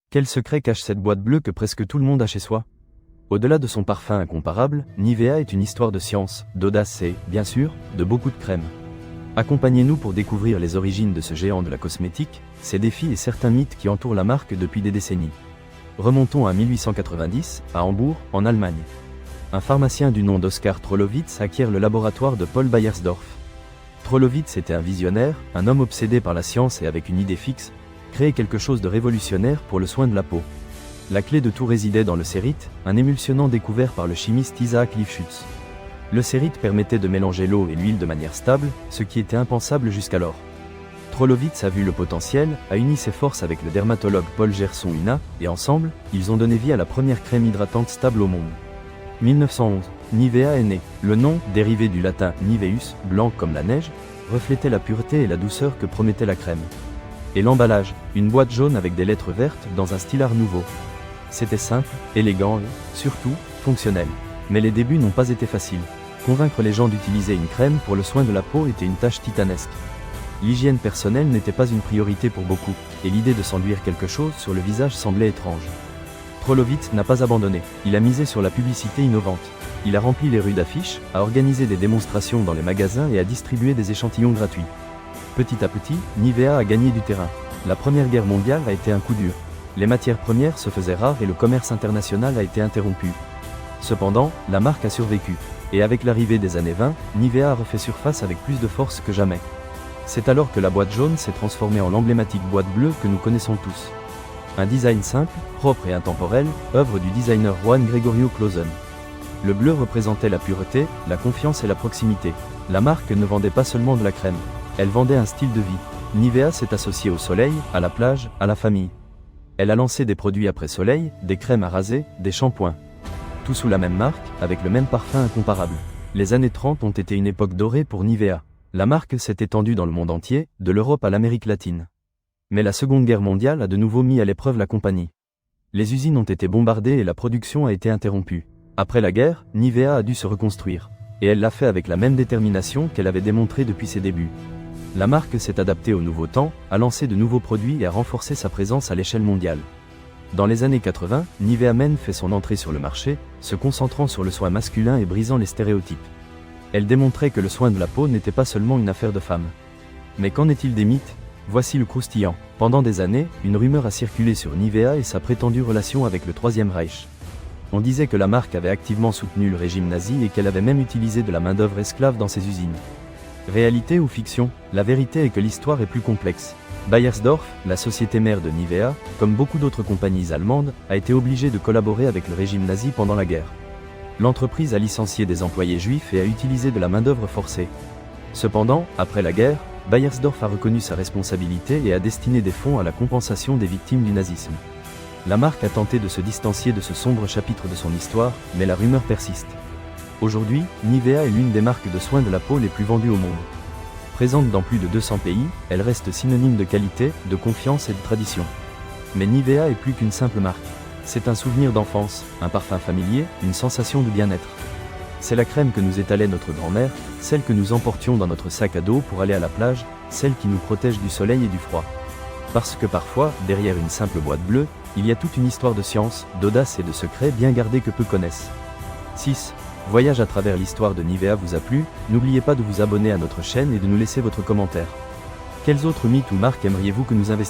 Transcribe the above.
Quel secret cache cette boîte bleue que presque tout le monde a chez soi? Au-delà de son parfum incomparable, Nivea est une histoire de science, d'audace et, bien sûr, de beaucoup de crème. Accompagnez-nous pour découvrir les origines de ce géant de la cosmétique, ses défis et certains mythes qui entourent la marque depuis des décennies. Remontons à 1890, à Hambourg, en Allemagne. Un pharmacien du nom d'Oskar Trollowitz acquiert le laboratoire de Paul Beiersdorf. Trollowitz était un visionnaire, un homme obsédé par la science et avec une idée fixe, créer quelque chose de révolutionnaire pour le soin de la peau. La clé de tout résidait dans le cérite, un émulsionnant découvert par le chimiste Isaac Lifshutz. Le cérite permettait de mélanger l'eau et l'huile de manière stable, ce qui était impensable jusqu'alors. Trollowitz a vu le potentiel, a uni ses forces avec le dermatologue Paul Gerson-Huna, et ensemble, ils ont donné vie à la première crème hydratante stable au monde. 1911, Nivea est né. Le nom, dérivé du latin niveus, blanc comme la neige, reflétait la pureté et la douceur que promettait la crème. Et l'emballage, une boîte jaune avec des lettres vertes dans un style art nouveau. C'était simple, élégant et, surtout, fonctionnel. Mais les débuts n'ont pas été faciles. Convaincre les gens d'utiliser une crème pour le soin de la peau était une tâche titanesque. L'hygiène personnelle n'était pas une priorité pour beaucoup, et l'idée de s'enduire quelque chose sur le visage semblait étrange. Trollowitz n'a pas abandonné, il a misé sur la publicité innovante. Il a rempli les rues d'affiches, a organisé des démonstrations dans les magasins et a distribué des échantillons gratuits. Petit à petit, Nivea a gagné du terrain. La Première Guerre mondiale a été un coup dur. Les matières premières se faisaient rares et le commerce international a été interrompu. Cependant, la marque a survécu. Et avec l'arrivée des années 20, Nivea a refait surface avec plus de force que jamais. C'est alors que la boîte jaune s'est transformée en l'emblématique boîte bleue que nous connaissons tous. Un design simple, propre et intemporel, œuvre du designer Juan Gregorio Clausen. Le bleu représentait la pureté, la confiance et la proximité. La marque ne vendait pas seulement de la crème. Elle vendait un style de vie. Nivea s'est associée au soleil, à la plage, à la famille. Elle a lancé des produits après soleil, des crèmes à raser, des shampoings. Tout sous la même marque, avec le même parfum incomparable. Les années 30 ont été une époque dorée pour Nivea. La marque s'est étendue dans le monde entier, de l'Europe à l'Amérique latine. Mais la Seconde Guerre mondiale a de nouveau mis à l'épreuve la compagnie. Les usines ont été bombardées et la production a été interrompue. Après la guerre, Nivea a dû se reconstruire. Et elle l'a fait avec la même détermination qu'elle avait démontrée depuis ses débuts. La marque s'est adaptée au nouveau temps, a lancé de nouveaux produits et a renforcé sa présence à l'échelle mondiale. Dans les années 80, Nivea Men fait son entrée sur le marché, se concentrant sur le soin masculin et brisant les stéréotypes. Elle démontrait que le soin de la peau n'était pas seulement une affaire de femmes. Mais qu'en est-il des mythes? Voici le croustillant. Pendant des années, une rumeur a circulé sur Nivea et sa prétendue relation avec le Troisième Reich. On disait que la marque avait activement soutenu le régime nazi et qu'elle avait même utilisé de la main-d'œuvre esclave dans ses usines. Réalité ou fiction? La vérité est que l'histoire est plus complexe. Beiersdorf, la société mère de Nivea, comme beaucoup d'autres compagnies allemandes, a été obligée de collaborer avec le régime nazi pendant la guerre. L'entreprise a licencié des employés juifs et a utilisé de la main-d'œuvre forcée. Cependant, après la guerre, Beiersdorf a reconnu sa responsabilité et a destiné des fonds à la compensation des victimes du nazisme. La marque a tenté de se distancier de ce sombre chapitre de son histoire, mais la rumeur persiste. Aujourd'hui, Nivea est l'une des marques de soins de la peau les plus vendues au monde. Présente dans plus de 200 pays, elle reste synonyme de qualité, de confiance et de tradition. Mais Nivea est plus qu'une simple marque. C'est un souvenir d'enfance, un parfum familier, une sensation de bien-être. C'est la crème que nous étalait notre grand-mère, celle que nous emportions dans notre sac à dos pour aller à la plage, celle qui nous protège du soleil et du froid. Parce que parfois, derrière une simple boîte bleue, il y a toute une histoire de science, d'audace et de secrets bien gardés que peu connaissent. 6. Voyage à travers l'histoire de Nivea vous a plu? N'oubliez pas de vous abonner à notre chaîne et de nous laisser votre commentaire. Quels autres mythes ou marques aimeriez-vous que nous investissions?